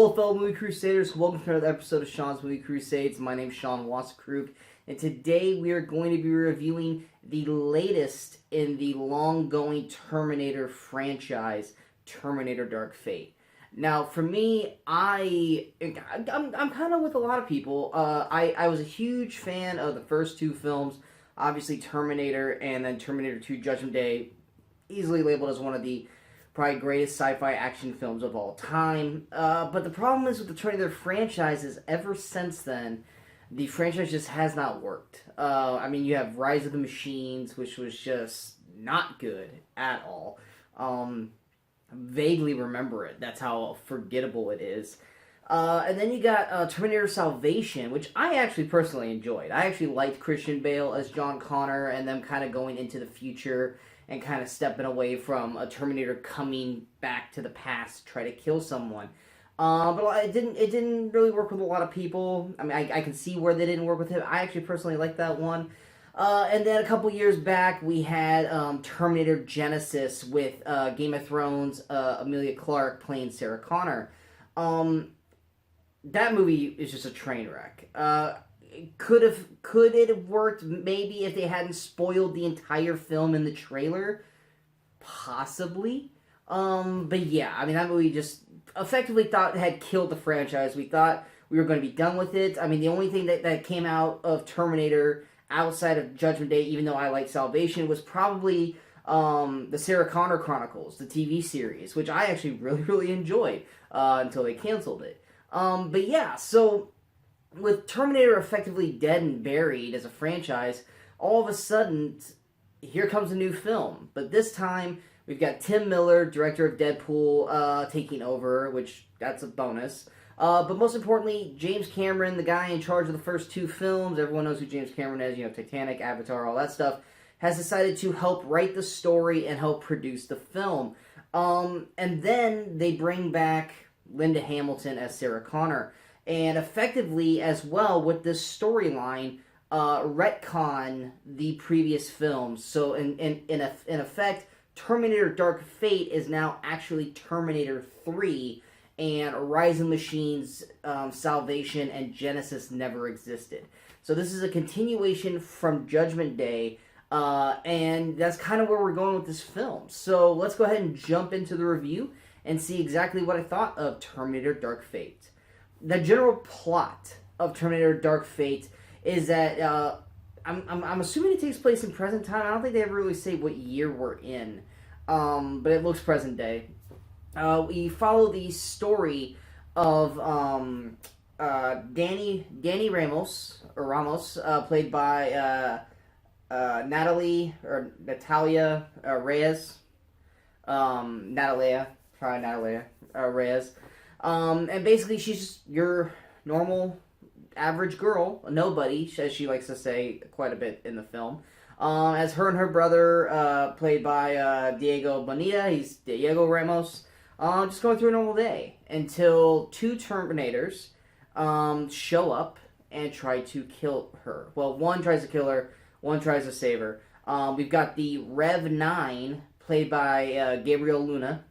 Hello, fellow Movie Crusaders. Welcome to another episode of Sean's Movie Crusades. My name's Sean Wasserkrug, and today we are going to be reviewing the latest in the long-going Terminator franchise, Terminator Dark Fate. Now, for me, I'm kind of with a lot of people. I was a huge fan of the first two films, obviously Terminator and then Terminator 2 Judgment Day, easily labeled as one of the probably greatest sci-fi action films of all time. But the problem is with the Terminator franchise is ever since then, the franchise just has not worked. I mean, you have Rise of the Machines, which was just not good at all. Vaguely remember it. That's how forgettable it is. And then you got Terminator Salvation, which I actually personally enjoyed. I actually liked Christian Bale as John Connor and them kind of going into the future and kind of stepping away from a Terminator coming back to the past to try to kill someone. But it didn't really work with a lot of people. I mean, I can see where they didn't work with him. I actually personally like that one. And then a couple years back, we had Terminator Genesis with Game of Thrones, Emilia Clarke playing Sarah Connor. That movie is just a train wreck. Could it have worked maybe if they hadn't spoiled the entire film in the trailer? Possibly. But yeah, I mean, that movie just effectively thought it had killed the franchise. We thought we were going to be done with it. I mean, the only thing that came out of Terminator outside of Judgment Day, even though I like Salvation, was probably the Sarah Connor Chronicles, the TV series, which I actually really, really enjoyed until they canceled it. But yeah, so with Terminator effectively dead and buried as a franchise, all of a sudden, here comes a new film. But this time, we've got Tim Miller, director of Deadpool, taking over, which that's a bonus. But most importantly, James Cameron, the guy in charge of the first two films, everyone knows who James Cameron is, Titanic, Avatar, all that stuff, has decided to help write the story and help produce the film. And then they bring back Linda Hamilton as Sarah Connor. And effectively, as well, with this storyline, retcon the previous films. So, in effect, Terminator Dark Fate is now actually Terminator 3, and Rise of the Machines, Salvation, and Genesis never existed. So this is a continuation from Judgment Day, and that's kind of where we're going with this film. So let's go ahead and jump into the review and see exactly what I thought of Terminator Dark Fate. The general plot of Terminator Dark Fate is that I'm assuming it takes place in present time. I don't think they ever really say what year we're in, but it looks present day. We follow the story of Danny Ramos, played by Natalia Reyes. Natalia Reyes. And basically she's just your normal average girl, a nobody, as she likes to say quite a bit in the film. As her and her brother, played by Diego Boneta, he's Diego Ramos, just going through a normal day until two Terminators show up and try to kill her. Well, one tries to kill her, one tries to save her. We've got the Rev 9, played by Gabriel Luna,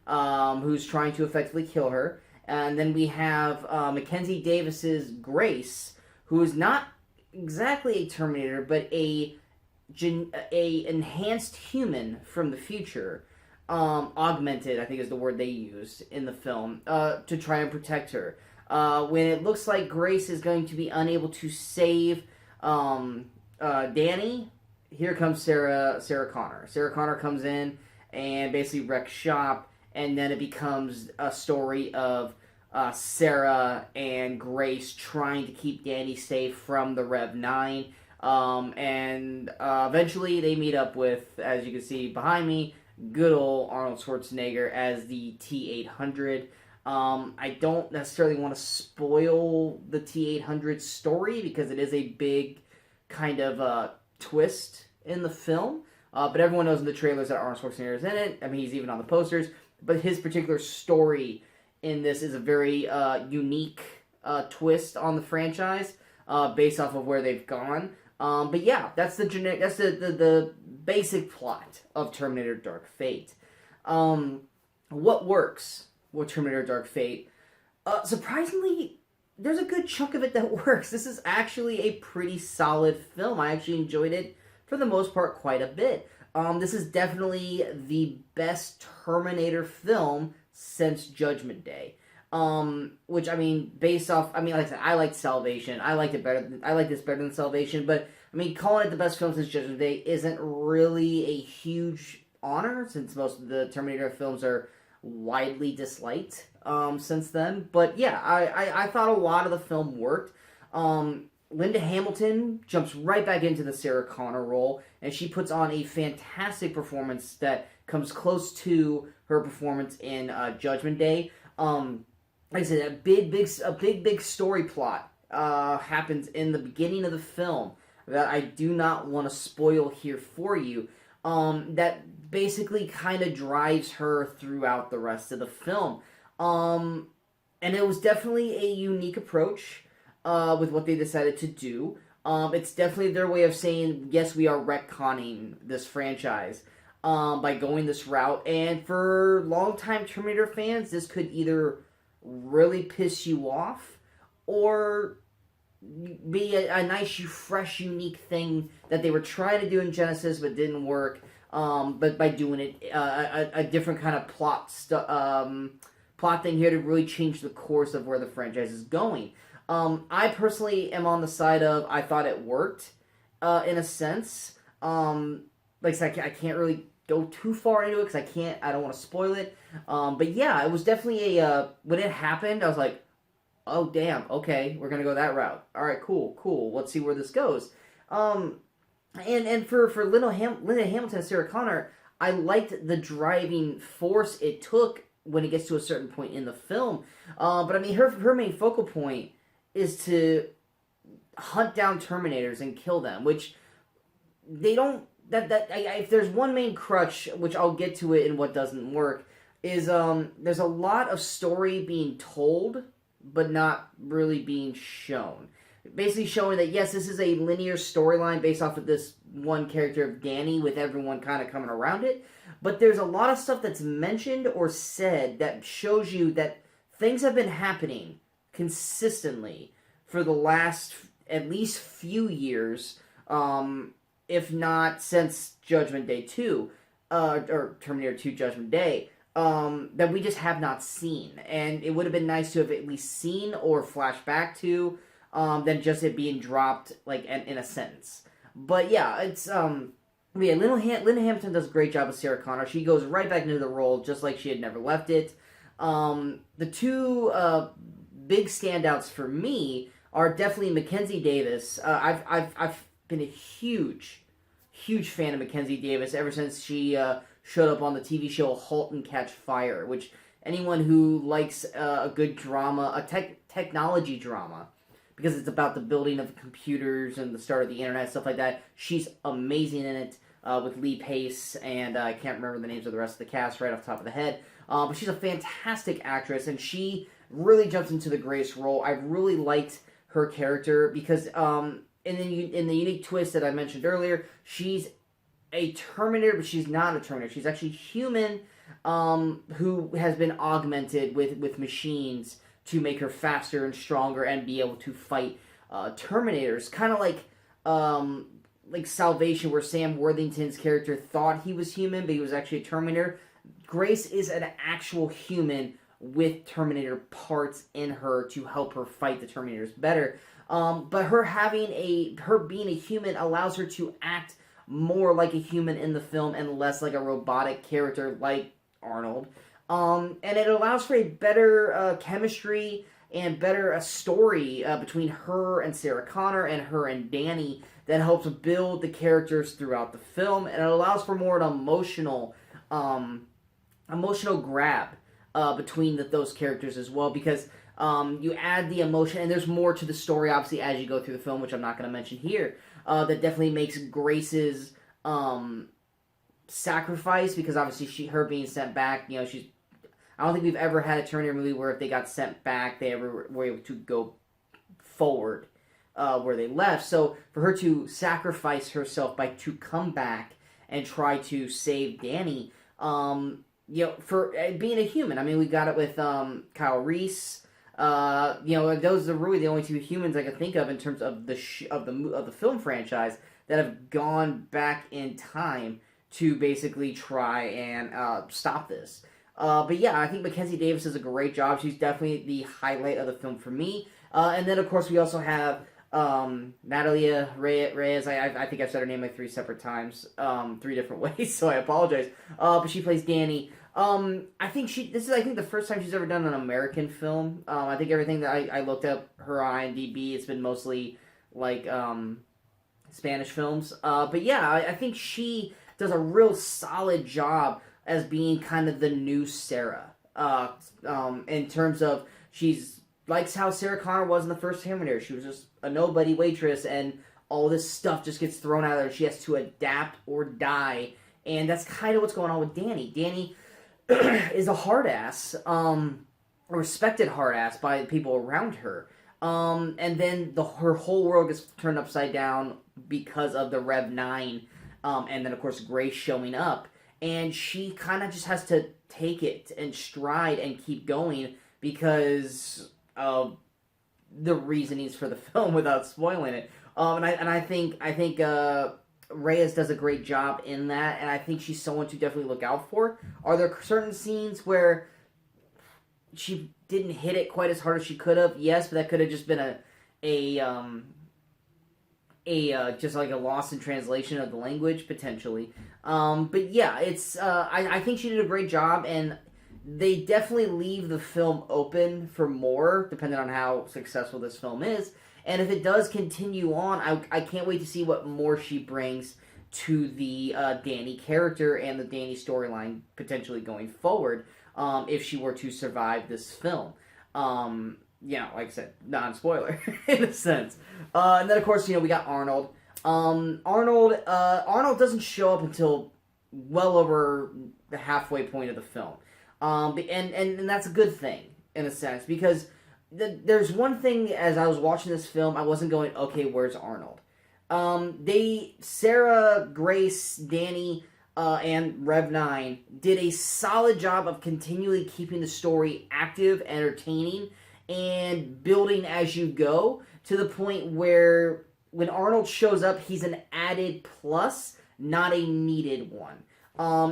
who's trying to effectively kill her. And then we have Mackenzie Davis's Grace, who is not exactly a Terminator, but a enhanced human from the future, augmented, I think is the word they used in the film, to try and protect her. When it looks like Grace is going to be unable to save Danny, here comes Sarah Connor. Sarah Connor comes in and basically wrecks shop, and then it becomes a story of Sarah and Grace trying to keep Danny safe from the Rev 9. And eventually they meet up with, as you can see behind me, good old Arnold Schwarzenegger as the T-800. I don't necessarily want to spoil the T-800 story because it is a big kind of twist in the film. But everyone knows in the trailers that Arnold Schwarzenegger is in it. I mean, he's even on the posters. But his particular story in this is a very unique twist on the franchise based off of where they've gone. But yeah, that's the basic plot of Terminator Dark Fate. What works with Terminator Dark Fate? Surprisingly, there's a good chunk of it that works. This is actually a pretty solid film. I actually enjoyed it for the most part quite a bit. This is definitely the best Terminator film since Judgment Day. Which I mean, based off, I mean, like I said, I liked Salvation. I liked it better. I like this better than Salvation. But I mean, calling it the best film since Judgment Day isn't really a huge honor, since most of the Terminator films are widely disliked since then. But yeah, I thought a lot of the film worked. Linda Hamilton jumps right back into the Sarah Connor role, and she puts on a fantastic performance that comes close to her performance in Judgment Day. Like I said, a big story plot happens in the beginning of the film that I do not want to spoil here for you. That basically kind of drives her throughout the rest of the film. And it was definitely a unique approach with what they decided to do. It's definitely their way of saying, yes, we are retconning this franchise by going this route. And for longtime Terminator fans, this could either really piss you off or be a nice, fresh, unique thing that they were trying to do in Genesis but didn't work. But by doing it, a different kind of plot thing here to really change the course of where the franchise is going. I personally am on the side of I thought it worked in a sense. Like I said, I can't really go too far into it because I don't want to spoil it. But yeah, it was definitely when it happened, I was like, oh damn, okay, we're gonna go that route. All right, cool. Let's see where this goes. And for Linda Hamilton and Sarah Connor, I liked the driving force it took when it gets to a certain point in the film. But I mean, her main focal point is to hunt down Terminators and kill them, which they don't. If there's one main crutch, which I'll get to it in what doesn't work, is there's a lot of story being told, but not really being shown. Basically showing that, yes, this is a linear storyline based off of this one character of Danny with everyone kind of coming around it, but there's a lot of stuff that's mentioned or said that shows you that things have been happening consistently for the last at least few years, if not since Judgment Day 2, or Terminator 2 Judgment Day, that we just have not seen. And it would have been nice to have at least seen or flashed back to, than just it being dropped, like, in a sentence. But yeah, it's, yeah, Linda Hamilton does a great job with Sarah Connor. She goes right back into the role just like she had never left it. The two big standouts for me are definitely Mackenzie Davis. I've been a huge fan of Mackenzie Davis ever since she showed up on the TV show *Halt and Catch Fire*, which anyone who likes a good drama, a technology drama, because it's about the building of computers and the start of the internet, stuff like that, she's amazing in it, with Lee Pace, and I can't remember the names of the rest of the cast right off the top of the head, but she's a fantastic actress, and she really jumps into the Grace role. I really liked her character because in the unique twist that I mentioned earlier, she's a Terminator, but she's not a Terminator. She's actually human, who has been augmented with machines to make her faster and stronger and be able to fight Terminators. Kind of like Salvation, where Sam Worthington's character thought he was human, but he was actually a Terminator. Grace is an actual human with Terminator parts in her to help her fight the Terminators better. But her being a human allows her to act more like a human in the film and less like a robotic character like Arnold. And it allows for a better chemistry and better story between her and Sarah Connor and her and Danny that helps build the characters throughout the film, and it allows for more an emotional grab between those characters as well, because you add the emotion, and there's more to the story, obviously, as you go through the film, which I'm not going to mention here, that definitely makes Grace's sacrifice, because obviously her being sent back, I don't think we've ever had a Terminator movie where if they got sent back, they ever were able to go forward where they left. So for her to sacrifice herself to come back and try to save Danny, for being a human. I mean, we got it with Kyle Reese. Those are really the only two humans I can think of in terms of the film franchise that have gone back in time to basically try and stop this. But yeah, I think Mackenzie Davis does a great job. She's definitely the highlight of the film for me. And then, of course, we also have Natalia Reyes. I think I've said her name like 3 separate times, 3 different ways, so I apologize. But she plays Danny. I think this is the first time she's ever done an American film. I think everything that I looked up her on IMDb, it's been mostly like Spanish films. But yeah, I think she does a real solid job as being kind of the new Sarah. In terms of she's likes how Sarah Connor was in the first Terminator. She was just a nobody waitress, and all this stuff just gets thrown at her. She has to adapt or die, and that's kind of what's going on with Danny. Danny is a hard ass, a respected hard ass by the people around her. And then her whole world gets turned upside down because of the Rev 9, and then of course Grace showing up. And she kind of just has to take it and stride and keep going because of the reasonings for the film without spoiling it. I think Reyes does a great job in that, and I think she's someone to definitely look out for. Are there certain scenes where she didn't hit it quite as hard as she could have? Yes, but that could have just been just like a loss in translation of the language, potentially. But yeah, I think she did a great job, and they definitely leave the film open for more, depending on how successful this film is. And if it does continue on, I can't wait to see what more she brings to the Danny character and the Danny storyline potentially going forward, if she were to survive this film. Like I said, non-spoiler in a sense. And then, of course, we got Arnold. Arnold doesn't show up until well over the halfway point of the film. And that's a good thing, in a sense, because there's one thing, as I was watching this film, I wasn't going, okay, where's Arnold? Sarah, Grace, Danny, and Rev 9 did a solid job of continually keeping the story active, entertaining, and building as you go, to the point where when Arnold shows up, he's an added plus, not a needed one.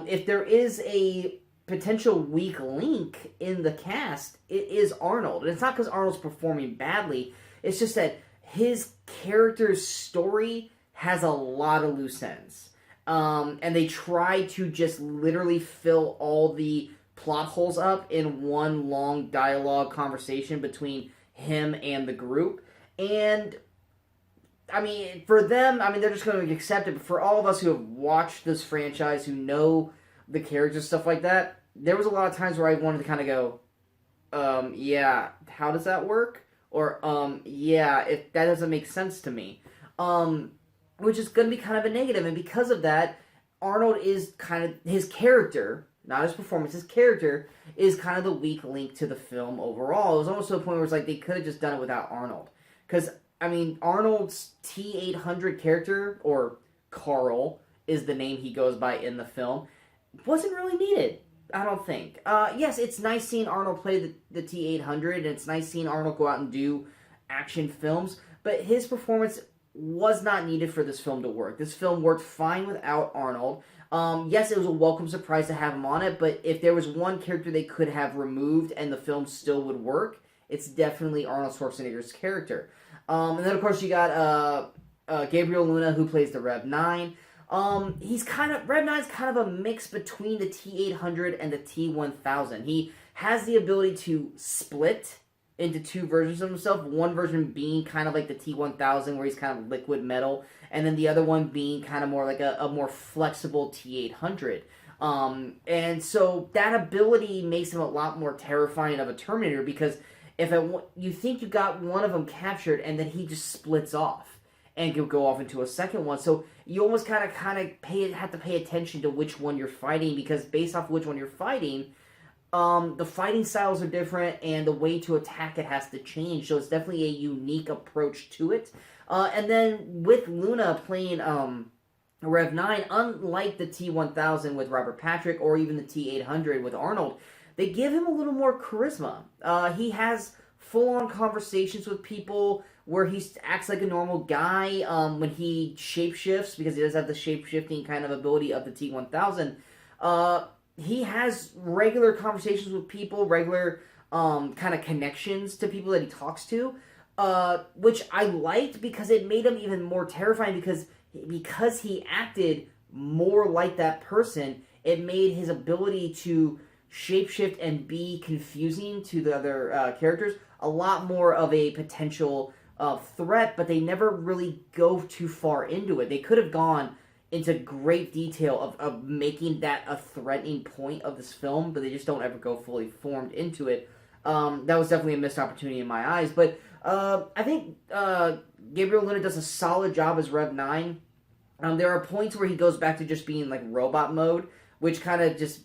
If there is a potential weak link in the cast, it is Arnold. And it's not because Arnold's performing badly, it's just that his character's story has a lot of loose ends. And they try to just literally fill all the plot holes up in one long dialogue conversation between him and the group. And for them, they're just going to accept it. But for all of us who have watched this franchise, who know the characters, stuff like that, there was a lot of times where I wanted to kind of go, yeah, how does that work? Or, yeah, if that doesn't make sense to me. Which is going to be kind of a negative. And because of that, Arnold is kind of, his character, not his performance, his character is kind of the weak link to the film overall. It was almost to a point where it's like they could have just done it without Arnold. Because, Arnold's T-800 character, or Carl is the name he goes by in the film, wasn't really needed, I don't think. Yes, it's nice seeing Arnold play the T-800, and it's nice seeing Arnold go out and do action films, but his performance was not needed for this film to work. This film worked fine without Arnold. Yes, it was a welcome surprise to have him on it, but if there was one character they could have removed and the film still would work, it's definitely Arnold Schwarzenegger's character. And then, of course, you got Gabriel Luna, who plays the Rev 9. Rev 9's kind of a mix between the T-800 and the T-1000. He has the ability to split into 2 versions of himself. One version being kind of like the T-1000, where he's kind of liquid metal, and then the other one being kind of more like a more flexible T-800. And so that ability makes him a lot more terrifying of a Terminator, because if you think you got one of them captured, and then he just splits off and you'll go off into a second one. So you almost kind of have to pay attention to which one you're fighting, because based off which one you're fighting, the fighting styles are different, and the way to attack it has to change. So it's definitely a unique approach to it. And then with Luna playing Rev 9, unlike the T-1000 with Robert Patrick, or even the T-800 with Arnold, they give him a little more charisma. He has full-on conversations with people where he acts like a normal guy when he shapeshifts, because he does have the shape-shifting kind of ability of the T-1000. He has regular conversations with people, regular kind of connections to people that he talks to, which I liked because it made him even more terrifying because he acted more like that person. It made his ability to shapeshift and be confusing to the other characters a lot more of a potential threat, but they never really go too far into it. They could have gone into great detail of making that a threatening point of this film, but they just don't ever go fully formed into it. That was definitely a missed opportunity in my eyes, but I think Gabriel Luna does a solid job as Rev 9. There are points where he goes back to just being like robot mode, which kind of just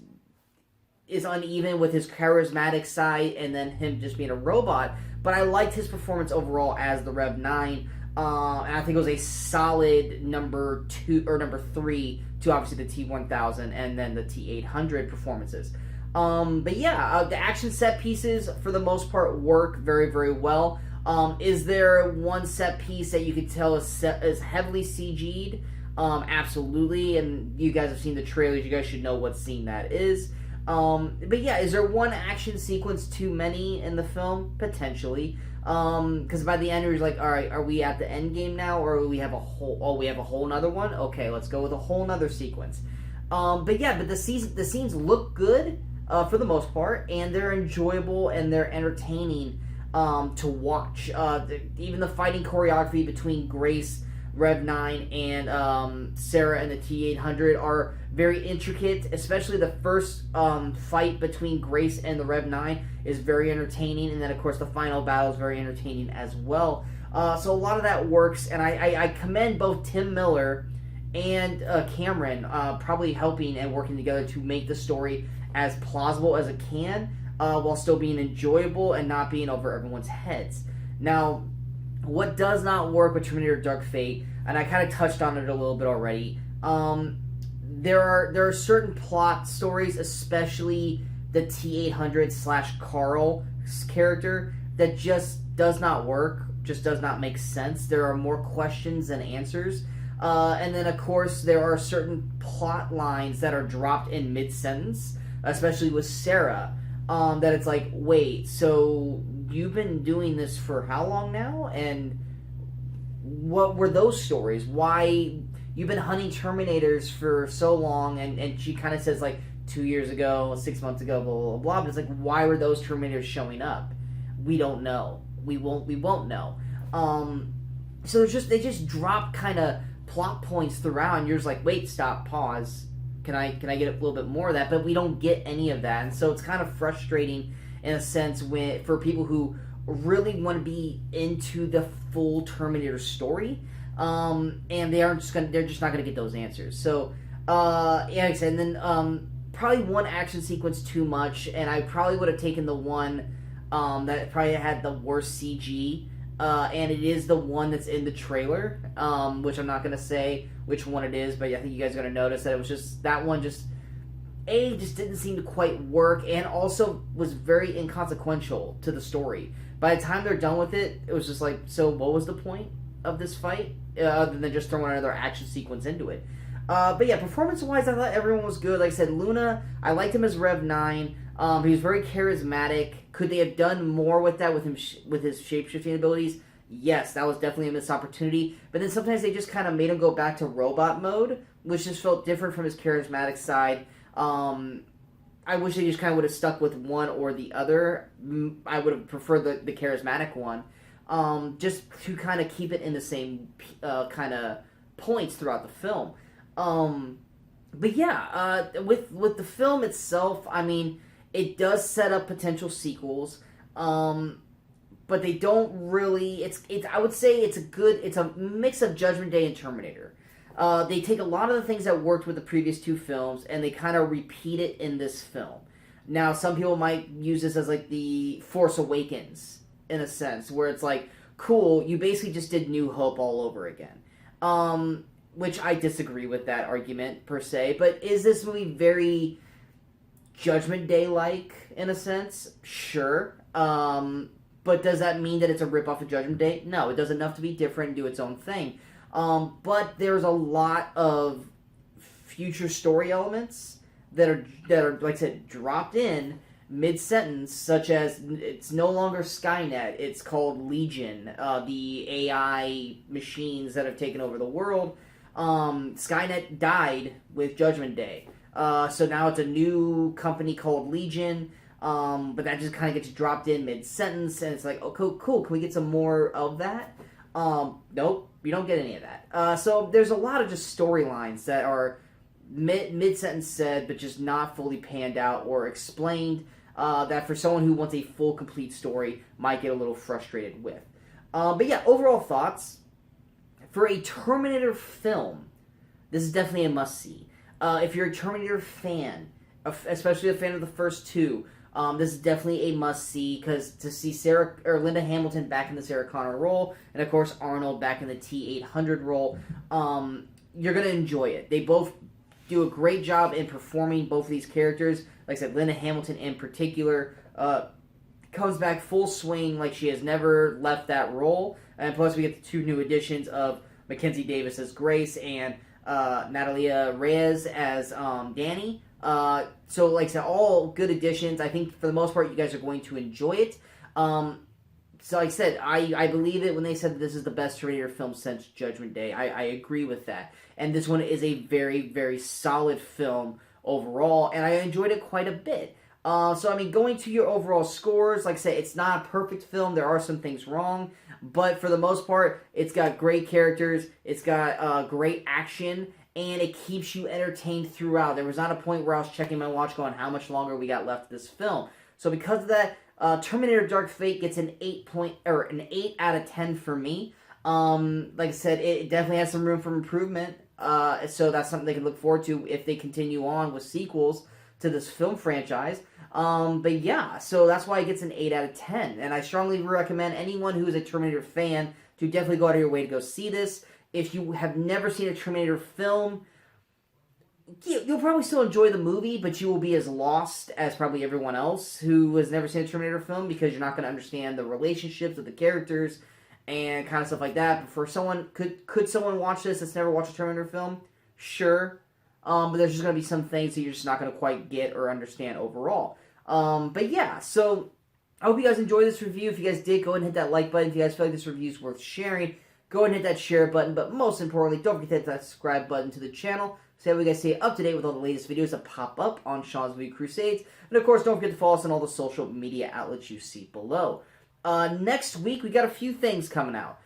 is uneven with his charismatic side and then him just being a robot. But I liked his performance overall as the Rev 9. And I think it was a solid number 2 or number 3 to obviously the T-1000 and then the T-800 performances. But yeah, the action set pieces for the most part work very, very well. Is there one set piece that you could tell is heavily CG'd? Absolutely, and you guys have seen the trailers. You guys should know what scene that is. But yeah, is there one action sequence too many in the film? Potentially. Because by the end you're like, all right, are we at the end game now, or we have a whole nother one? Okay, let's go with a whole nother sequence. But the scenes look good for the most part, and they're enjoyable and they're entertaining to watch. Even the fighting choreography between Grace, Rev 9, and Sarah and the T-800 are very intricate, especially the first fight between Grace and the Rev 9 is very entertaining, and then of course the final battle is very entertaining as well. So a lot of that works, and I commend both Tim Miller and Cameron probably helping and working together to make the story as plausible as it can, while still being enjoyable and not being over everyone's heads. Now, what does not work with Terminator Dark Fate, and I kind of touched on it a little bit already, there are certain plot stories, especially the T-800 / Carl's character, that just does not work, just does not make sense. There are more questions than answers. And then, of course, there are certain plot lines that are dropped in mid-sentence, especially with Sarah, that it's like, wait, so you've been doing this for how long now? And what were those stories? Why you've been hunting Terminators for so long? And she kind of says, like, 2 years ago, 6 months ago, blah, blah, blah. But it's like, why were those Terminators showing up? We don't know. We won't know. So they just drop kind of plot points throughout, and you're just like, wait, stop, pause. Can I get a little bit more of that? But we don't get any of that, and so it's kind of frustrating in a sense for people who really want to be into the full Terminator story, and they're just not gonna get those answers. So yeah, like I said, and then probably one action sequence too much, and I probably would have taken the one that probably had the worst CG. And it is the one that's in the trailer, which I'm not going to say which one it is, but I think you guys are going to notice that it was just, that one just didn't seem to quite work, and also was very inconsequential to the story. By the time they're done with it, it was just like, so what was the point of this fight? Other than just throwing another action sequence into it. But yeah, performance-wise, I thought everyone was good. Like I said, Luna, I liked him as Rev 9. He was very charismatic. Could they have done more with that with him with his shape-shifting abilities? Yes, that was definitely a missed opportunity. But then sometimes they just kind of made him go back to robot mode, which just felt different from his charismatic side. I wish they just kind of would have stuck with one or the other. I would have preferred the charismatic one, just to kind of keep it in the same kind of points throughout the film. But yeah, with the film itself, I mean, it does set up potential sequels, but they don't really. I would say it's a mix of Judgment Day and Terminator. They take a lot of the things that worked with the previous two films and they kind of repeat it in this film. Now, some people might use this as like the Force Awakens in a sense, where it's like, cool, you basically just did New Hope all over again. Which I disagree with that argument per se, but is this movie very Judgment Day-like in a sense? Sure. but does that mean that it's a ripoff of Judgment Day? No, it does enough to be different and do its own thing. But there's a lot of future story elements that are like I said, dropped in mid-sentence, such as it's no longer Skynet, it's called Legion, the AI machines that have taken over the world. Skynet died with Judgment Day. So now it's a new company called Legion, but that just kind of gets dropped in mid-sentence, and it's like, oh, cool, can we get some more of that? Nope, you don't get any of that. So there's a lot of just storylines that are mid-sentence said, but just not fully panned out or explained, that for someone who wants a full, complete story might get a little frustrated with. But yeah, overall thoughts. For a Terminator film, this is definitely a must-see. If you're a Terminator fan, especially a fan of the first two, this is definitely a must-see, because to see Linda Hamilton back in the Sarah Connor role, and of course Arnold back in the T-800 role, you're going to enjoy it. They both do a great job in performing both of these characters. Like I said, Linda Hamilton in particular comes back full swing like she has never left that role. And plus we get the two new additions of Mackenzie Davis as Grace and Natalia Reyes as Danny. So like I said, all good additions. I think for the most part you guys are going to enjoy it. So like I said, I believe it when they said that this is the best Terminator film since Judgment Day. I agree with that. And this one is a very, very solid film overall, and I enjoyed it quite a bit. So, I mean, going to your overall scores, like I said, it's not a perfect film. There are some things wrong, but for the most part, it's got great characters, it's got great action, and it keeps you entertained throughout. There was not a point where I was checking my watch going, how much longer we got left of this film. So because of that, Terminator Dark Fate gets an 8 out of 10 for me. Like I said, it definitely has some room for improvement. So that's something they can look forward to if they continue on with sequels to this film franchise. But yeah, so that's why it gets an 8 out of 10. And I strongly recommend anyone who is a Terminator fan to definitely go out of your way to go see this. If you have never seen a Terminator film, you'll probably still enjoy the movie, but you will be as lost as probably everyone else who has never seen a Terminator film, because you're not going to understand the relationships of the characters and kind of stuff like that. But for someone, could someone watch this that's never watched a Terminator film? Sure. But there's just going to be some things that you're just not going to quite get or understand overall. But yeah, so I hope you guys enjoyed this review. If you guys did, go ahead and hit that like button. If you guys feel like this review is worth sharing, go ahead and hit that share button. But most importantly, don't forget to hit that subscribe button to the channel, so that we guys stay up to date with all the latest videos that pop up on Sean's Movie Crusades. And of course, don't forget to follow us on all the social media outlets you see below. Next week, we got a few things coming out.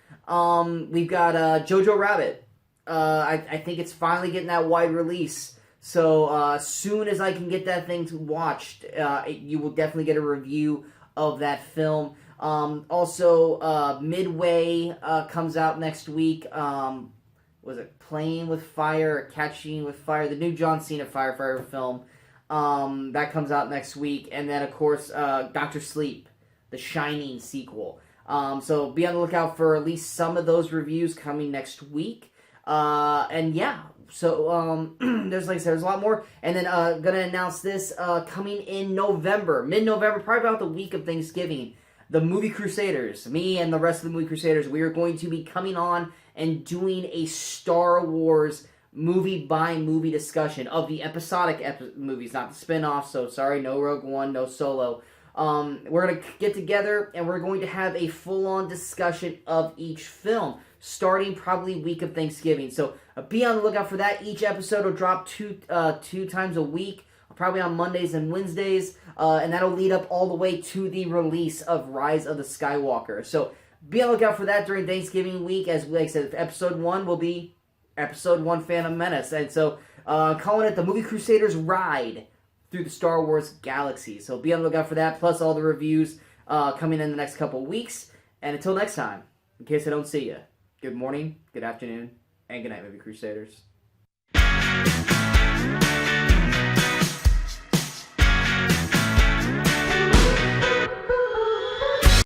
We've got Jojo Rabbit. I think it's finally getting that wide release. So as soon as I can get that thing watched, you will definitely get a review of that film. Also, Midway comes out next week. Was it Playing with Fire or Catching with Fire? The new John Cena firefighter film. That comes out next week. And then, of course, Dr. Sleep, the Shining sequel. So be on the lookout for at least some of those reviews coming next week. And yeah, so there's, like I said, there's a lot more. And then gonna announce this coming in November, mid-November, probably about the week of Thanksgiving. The Movie Crusaders, me and the rest of the Movie Crusaders, we are going to be coming on and doing a Star Wars movie-by-movie discussion of the episodic movies, not the spin-offs. So sorry, no Rogue One, no Solo. We're going to get together and we're going to have a full-on discussion of each film, starting probably week of Thanksgiving. So be on the lookout for that. Each episode will drop two times a week, probably on Mondays and Wednesdays, and that'll lead up all the way to the release of Rise of the Skywalker. So be on the lookout for that during Thanksgiving week. As like I said, episode 1 will be episode 1 Phantom Menace. And so calling it the Movie Crusaders Ride through the Star Wars galaxy. So be on the lookout for that, plus all the reviews coming in the next couple weeks. And until next time, in case I don't see you, good morning, good afternoon, and good night, Movie Crusaders.